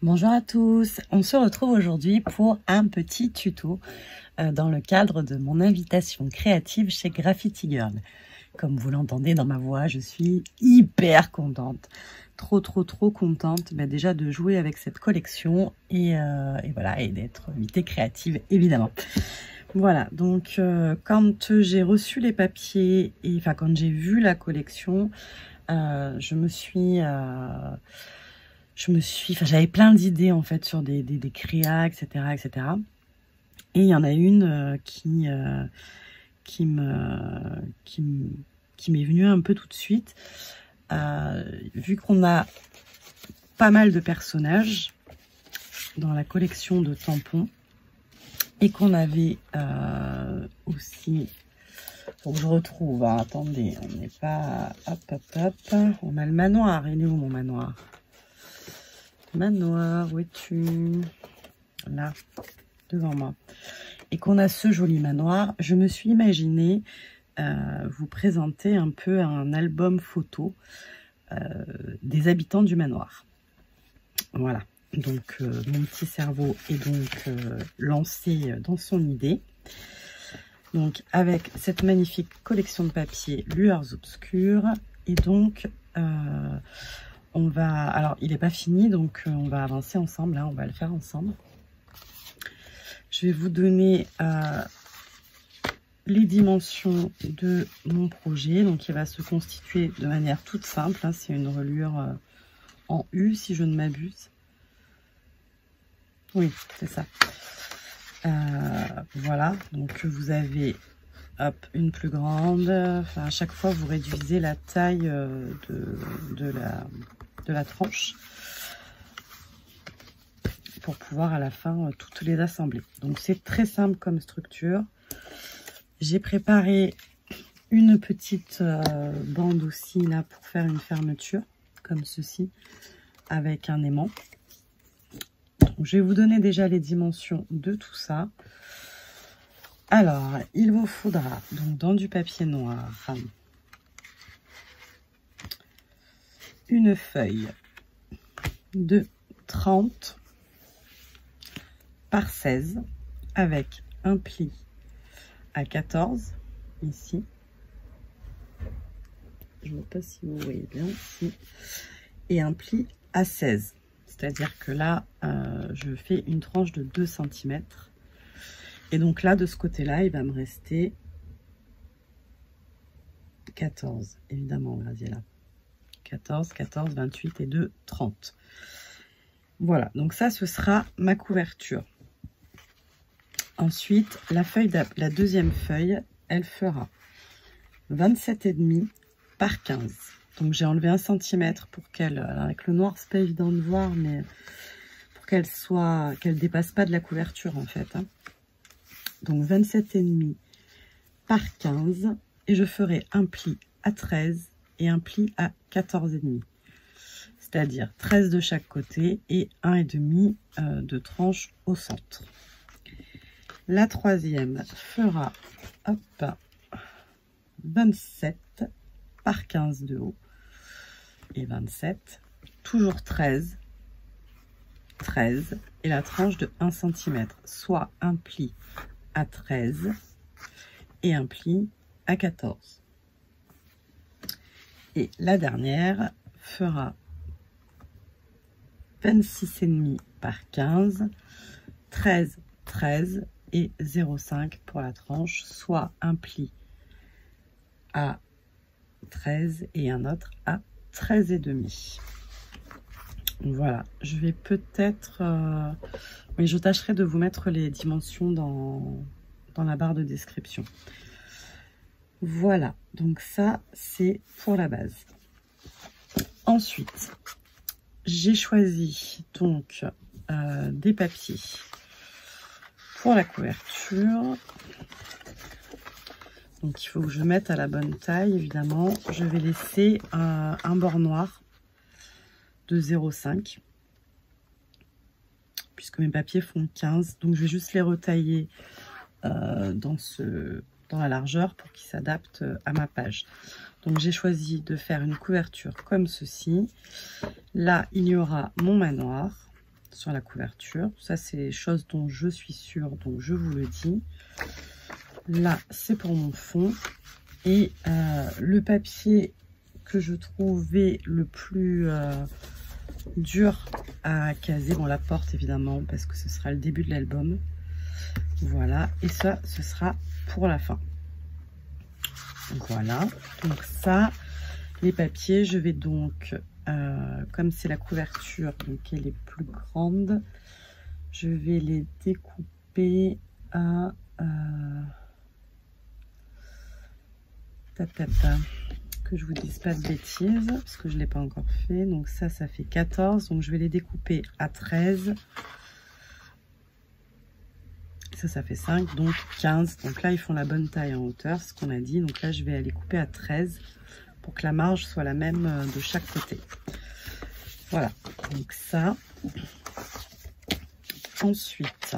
Bonjour à tous, on se retrouve aujourd'hui pour un petit tuto dans le cadre de mon invitation créative chez Graffiti Girl. Comme vous l'entendez dans ma voix, je suis hyper contente, trop contente déjà de jouer avec cette collection et voilà, et d'être invitée créative évidemment. Voilà, donc quand j'ai reçu les papiers et enfin quand j'ai vu la collection, j'avais plein d'idées en fait sur des créas, etc. Et il y en a une qui m'est venue un peu tout de suite. Vu qu'on a pas mal de personnages dans la collection de tampons et qu'on avait aussi... Faut que je retrouve, hein, attendez, on n'est pas... Hop, on a le manoir, il est où mon manoir? Manoir, où es-tu? Là, devant moi. Et qu'on a ce joli manoir, je me suis imaginé vous présenter un peu un album photo des habitants du manoir. Voilà, donc mon petit cerveau est donc lancé dans son idée. Donc avec cette magnifique collection de papier Lueurs Obscures, et donc on va, alors il n'est pas fini, donc on va avancer ensemble, hein, on va le faire ensemble. Je vais vous donner les dimensions de mon projet. Donc il va se constituer de manière toute simple, hein, c'est une reliure en U si je ne m'abuse. Oui, c'est ça. Voilà, donc vous avez hop, une plus grande. Enfin, à chaque fois vous réduisez la taille de la tranche pour pouvoir à la fin toutes les assembler. Donc c'est très simple comme structure. J'ai préparé une petite bande aussi là pour faire une fermeture comme ceci avec un aimant. Donc, je vais vous donner déjà les dimensions de tout ça. Alors il vous faudra donc dans du papier noir une feuille de 30 par 16 avec un pli à 14 ici. Je ne vois pas si vous voyez bien ici. Et un pli à 16. C'est-à-dire que là, je fais une tranche de 2 cm. Et donc là, de ce côté-là, il va me rester 14, évidemment, Graziella. 14, 28 et 2, 30. Voilà, donc ça, ce sera ma couverture. Ensuite, la deuxième feuille, elle fera 27,5 par 15. Donc j'ai enlevé 1 cm pour qu'elle, avec le noir, c'est pas évident de voir, mais pour qu'elle dépasse pas de la couverture en fait. Hein. Donc 27,5 par 15, et je ferai un pli à 13 et un pli à 14,5. C'est-à-dire 13 de chaque côté et 1,5 de tranche au centre. La troisième fera hop, 27 par 15 de haut et 27, toujours 13 et la tranche de 1 cm, soit un pli à 13 et un pli à 14. Et la dernière fera 26,5 par 15, 13 et 0,5 pour la tranche, soit un pli à 13 et un autre à 13,5. Voilà, je vais peut-être... mais je tâcherai de vous mettre les dimensions dans la barre de description. Voilà, donc ça, c'est pour la base. Ensuite, j'ai choisi donc des papiers pour la couverture. Donc il faut que je mette à la bonne taille, évidemment. Je vais laisser un bord noir de 0,5 puisque mes papiers font 15. Donc je vais juste les retailler dans la largeur pour qu'ils s'adaptent à ma page. Donc j'ai choisi de faire une couverture comme ceci. Là il y aura mon manoir sur la couverture. Ça, c'est les choses dont je suis sûre, donc je vous le dis. Là, c'est pour mon fond. Et le papier que je trouvais le plus dur à caser, bon, la porte évidemment, parce que ce sera le début de l'album. Voilà, et ça, ce sera pour la fin. Voilà, donc ça, les papiers, je vais donc, comme c'est la couverture, donc elle est plus grande, je vais les découper à... que je vous dise pas de bêtises, parce que je ne l'ai pas encore fait. Donc ça fait 14, donc je vais les découper à 13. Ça fait 5, donc 15. Donc là, ils font la bonne taille en hauteur, ce qu'on a dit. Donc là, je vais aller couper à 13 pour que la marge soit la même de chaque côté. Voilà, donc ça. Ensuite,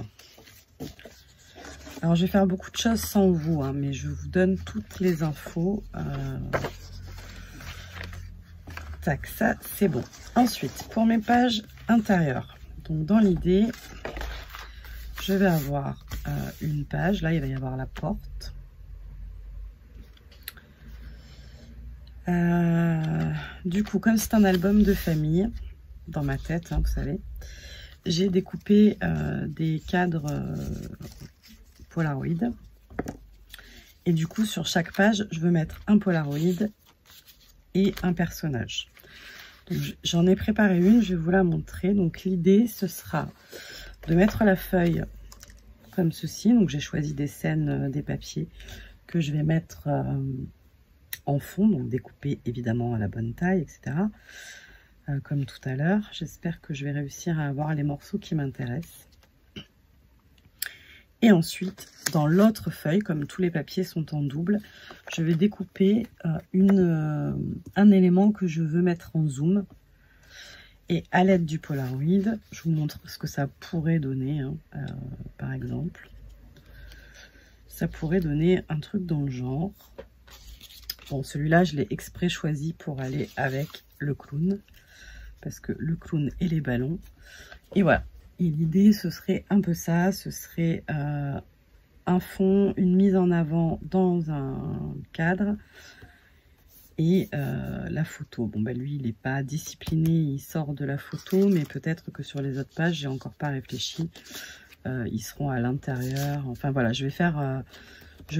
alors je vais faire beaucoup de choses sans vous, hein, mais je vous donne toutes les infos. Tac, ça c'est bon. Ensuite, pour mes pages intérieures, donc dans l'idée, je vais avoir une page. Là, il va y avoir la porte. Du coup, comme c'est un album de famille, dans ma tête, hein, vous savez, j'ai découpé des cadres Polaroid. Et du coup, sur chaque page, je veux mettre un Polaroid et un personnage. J'en ai préparé une, je vais vous la montrer. Donc l'idée, ce sera de mettre la feuille comme ceci. Donc j'ai choisi des scènes, des papiers que je vais mettre en fond, donc découper évidemment à la bonne taille, etc. Comme tout à l'heure. J'espère que je vais réussir à avoir les morceaux qui m'intéressent. Et ensuite, dans l'autre feuille, comme tous les papiers sont en double, je vais découper un élément que je veux mettre en zoom. Et à l'aide du Polaroid, je vous montre ce que ça pourrait donner, hein, par exemple. Ça pourrait donner un truc dans le genre. Bon, celui-là, je l'ai exprès choisi pour aller avec le clown. Parce que le clown et les ballons. Et voilà. Et l'idée, ce serait un peu ça. Ce serait un fond, une mise en avant dans un cadre. Et la photo. Bon, bah lui, il n'est pas discipliné, il sort de la photo. Mais peut-être que sur les autres pages, j'ai encore pas réfléchi. Ils seront à l'intérieur. Enfin, voilà, je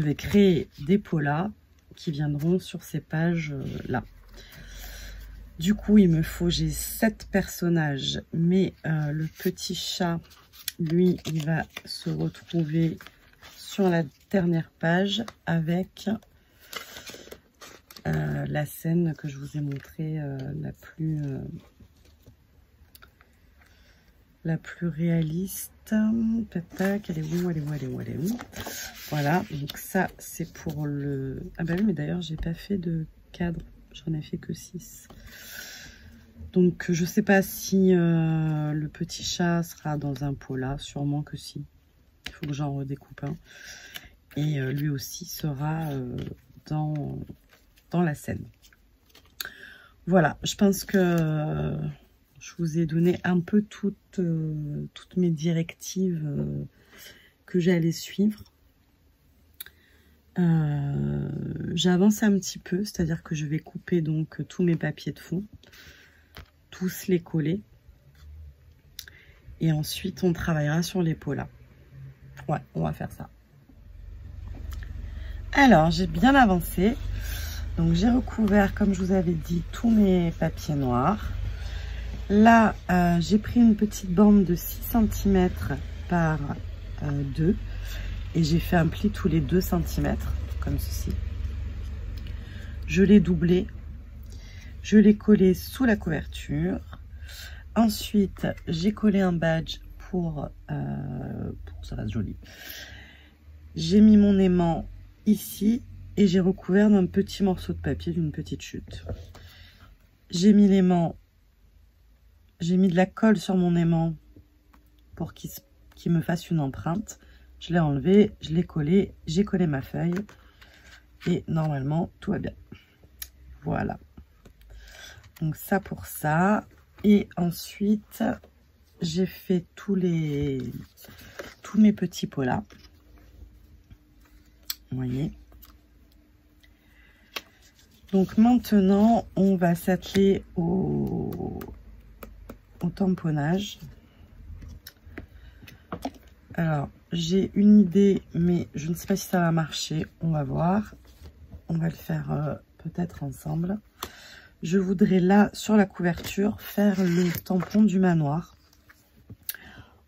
vais créer des polas qui viendront sur ces pages-là. Du coup, il me faut, j'ai 7 personnages, mais le petit chat, lui, il va se retrouver sur la dernière page avec la scène que je vous ai montrée, la plus réaliste. Tac, elle est où, elle est où, elle est où, elle est où? Voilà, donc ça, c'est pour le... Ah bah oui, mais d'ailleurs, j'ai pas fait de cadre, j'en ai fait que 6. Donc, je sais pas si le petit chat sera dans un pola, sûrement que si. Il faut que j'en redécoupe un. Et lui aussi sera dans la scène. Voilà, je pense que je vous ai donné un peu toutes mes directives que j'allais suivre. J'ai avancé un petit peu, c'est-à-dire que je vais couper donc tous mes papiers de fond. Tous les coller et ensuite on travaillera sur les polas. Ouais, on va faire ça. Alors j'ai bien avancé, donc j'ai recouvert, comme je vous avais dit, tous mes papiers noirs. Là j'ai pris une petite bande de 6 cm par 2 et j'ai fait un pli tous les 2 cm comme ceci. Je l'ai doublé. Je l'ai collé sous la couverture. Ensuite, j'ai collé un badge pour que ça reste joli. J'ai mis mon aimant ici et j'ai recouvert d'un petit morceau de papier, d'une petite chute. J'ai mis l'aimant, j'ai mis de la colle sur mon aimant pour qu'il me fasse une empreinte. Je l'ai enlevé, je l'ai collé, j'ai collé ma feuille et normalement tout va bien. Voilà. Donc ça pour ça. Et ensuite, j'ai fait tous mes petits pots là. Vous voyez. Donc maintenant, on va s'atteler au tamponnage. Alors, j'ai une idée, mais je ne sais pas si ça va marcher. On va voir. On va le faire peut-être ensemble. Je voudrais là, sur la couverture, faire le tampon du manoir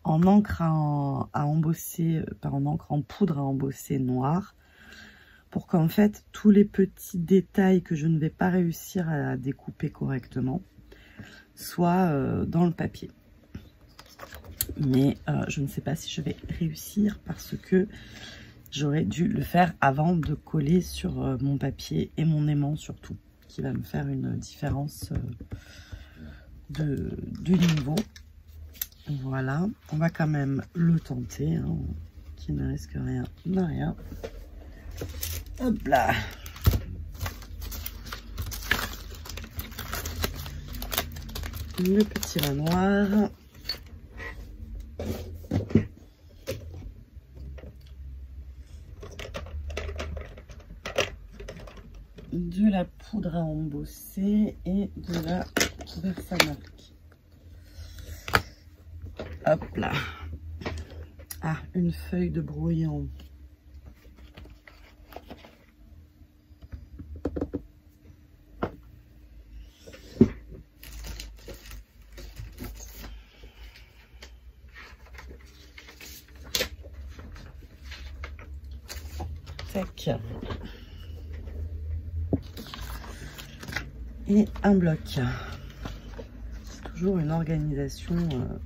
en encre à embosser, pas en encre, en poudre à embosser noire, pour qu'en fait, tous les petits détails que je ne vais pas réussir à découper correctement soient dans le papier. Mais je ne sais pas si je vais réussir parce que j'aurais dû le faire avant de coller sur mon papier et mon aimant surtout, qui va me faire une différence de niveau. Voilà, on va quand même le tenter, hein, qui ne risque rien n'a rien. Hop là. Le petit manoir. De la poudre à embosser et de la Versamark. Hop là. Ah, une feuille de brouillon. Tac. Et un bloc. C'est toujours une organisation mais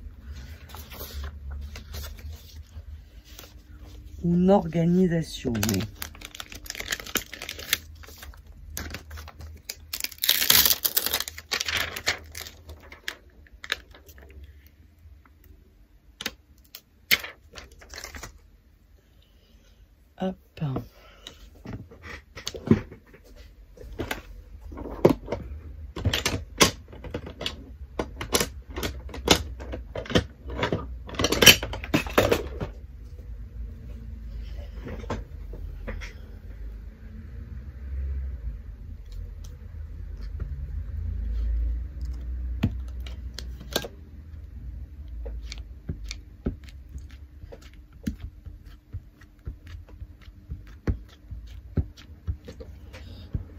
hop.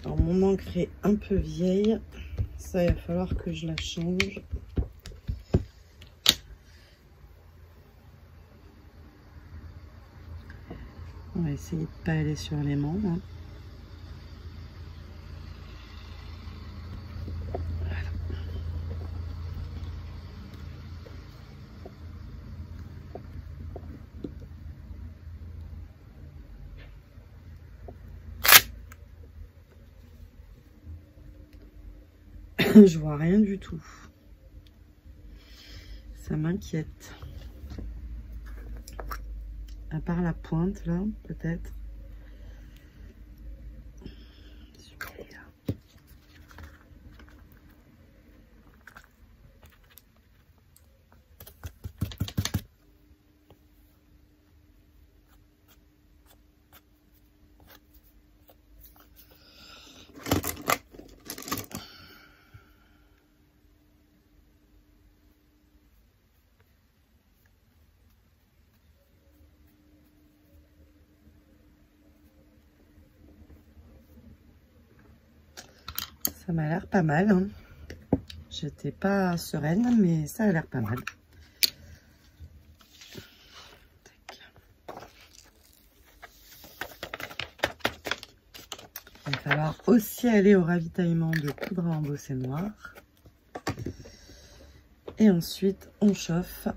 Alors, mon encre est un peu vieille, ça il va falloir que je la change. On va essayer de ne pas aller sur l'aimant. Hein. Je vois rien du tout. Ça m'inquiète. À part la pointe là, peut-être. Super. Ça m'a l'air pas mal. Hein. J'étais pas sereine, mais ça a l'air pas mal. Il va falloir aussi aller au ravitaillement de poudre à embosser noire. Et ensuite, on chauffe.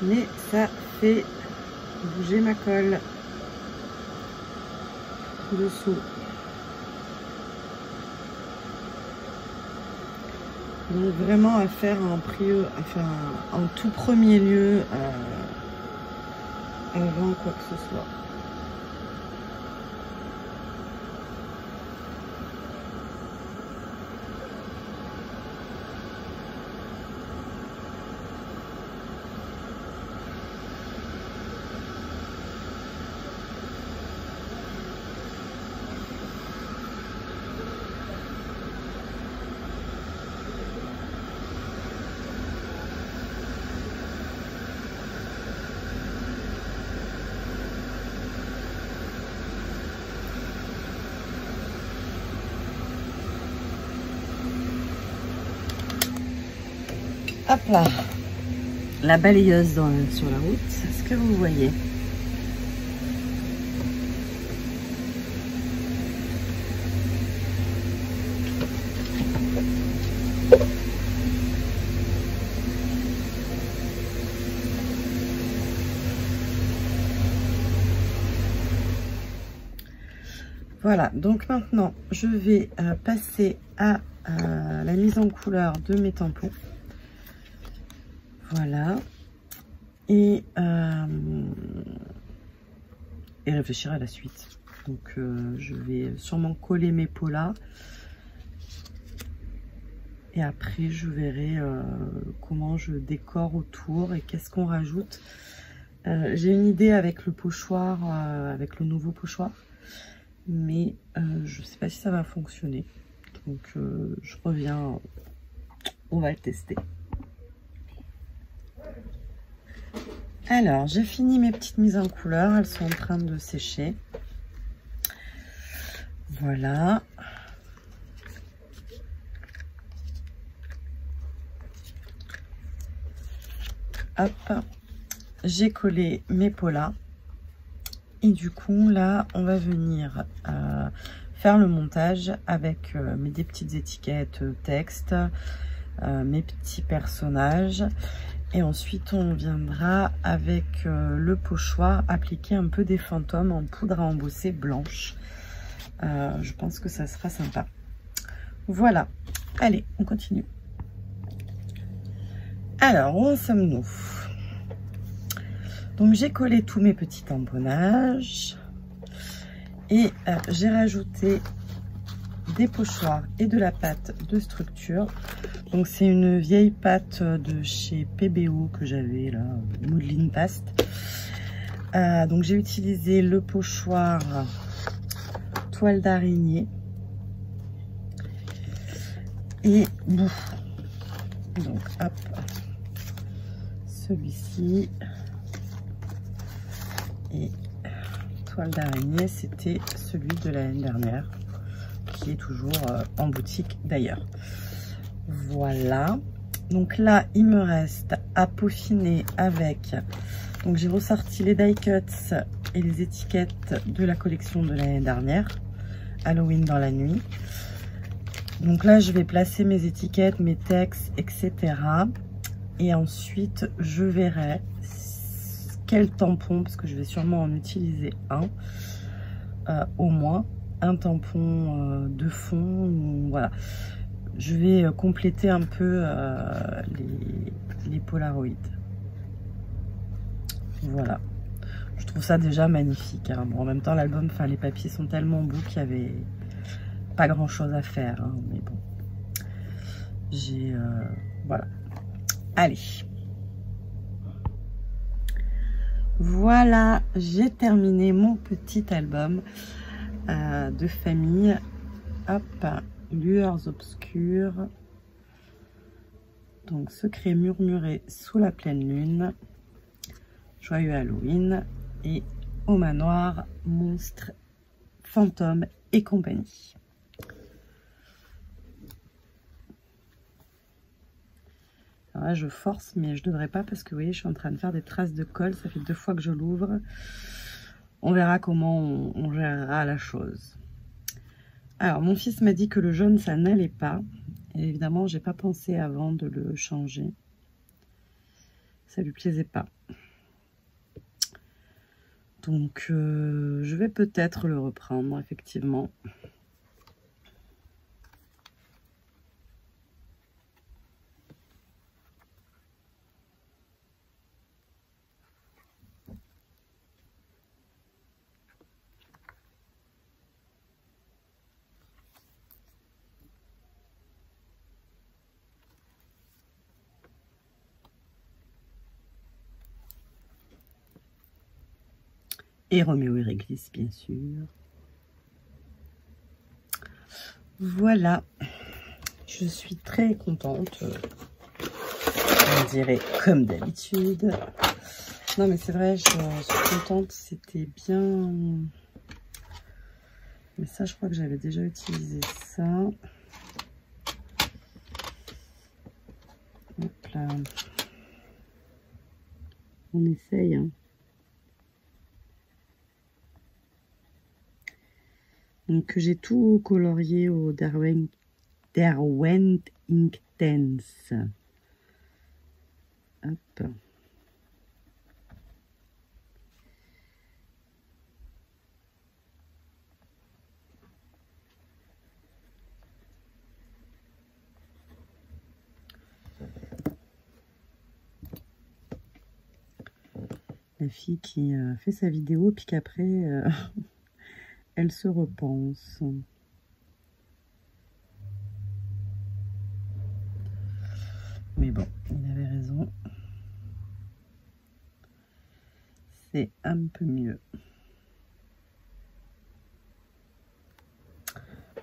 Mais ça fait bouger ma colle dessous. Donc vraiment à faire en tout premier lieu avant quoi que ce soit. Hop là, la balayeuse sur la route, est-ce que vous voyez? Voilà, donc maintenant je vais passer à la mise en couleur de mes tampons. Voilà, et réfléchir à la suite. Donc je vais sûrement coller mes pots là, et après je verrai comment je décore autour et qu'est-ce qu'on rajoute. J'ai une idée avec le pochoir, avec le nouveau pochoir, mais je sais pas si ça va fonctionner. Donc je reviens, on va le tester. Alors, j'ai fini mes petites mises en couleur, elles sont en train de sécher. Voilà. Hop, j'ai collé mes pots là. Et du coup, là, on va venir faire le montage avec des petites étiquettes texte, mes petits personnages. Et ensuite, on viendra avec le pochoir appliquer un peu des fantômes en poudre à embosser blanche. Je pense que ça sera sympa. Voilà. Allez, on continue. Alors, où en sommes-nous? Donc, j'ai collé tous mes petits tamponnages. Et j'ai rajouté des pochoirs et de la pâte de structure. Donc c'est une vieille pâte de chez PBO que j'avais là, Modeling Paste. Donc j'ai utilisé le pochoir toile d'araignée et bouffe. Donc hop, celui-ci et toile d'araignée, c'était celui de l'année dernière, qui est toujours en boutique d'ailleurs. Voilà, donc là il me reste à peaufiner avec, donc j'ai ressorti les die cuts et les étiquettes de la collection de l'année dernière, Halloween dans la nuit. Donc là je vais placer mes étiquettes, mes textes, etc. Et ensuite je verrai quel tampon, parce que je vais sûrement en utiliser un, au moins un tampon de fond, voilà. Je vais compléter un peu les Polaroids. Voilà. Je trouve ça déjà magnifique. Hein. Bon, en même temps, l'album, enfin, les papiers sont tellement beaux qu'il n'y avait pas grand chose à faire. Hein, mais bon. J'ai... voilà. Allez. Voilà, j'ai terminé mon petit album de famille. Hop. Lueurs obscures, donc secret murmuré sous la pleine lune, joyeux Halloween et au manoir, monstres, fantômes et compagnie. Alors là je force mais je devrais pas parce que vous voyez je suis en train de faire des traces de colle, ça fait 2 fois que je l'ouvre. On verra comment on gérera la chose. Alors, mon fils m'a dit que le jaune, ça n'allait pas. Et évidemment, j'ai pas pensé avant de le changer. Ça lui plaisait pas. Donc, je vais peut-être le reprendre, effectivement. Et Roméo et Réglisse, bien sûr. Voilà. Je suis très contente. On dirait comme d'habitude. Non, mais c'est vrai, je suis contente. C'était bien... Mais ça, je crois que j'avais déjà utilisé ça. Hop là. On essaye, hein. Donc, j'ai tout colorié au Derwent Inktense. Hop. La fille qui fait sa vidéo, puis qu'après, elle se repense. Mais bon, il avait raison. C'est un peu mieux.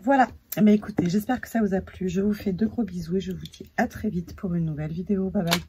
Voilà. Mais écoutez, j'espère que ça vous a plu. Je vous fais de gros bisous et je vous dis à très vite pour une nouvelle vidéo. Bye bye.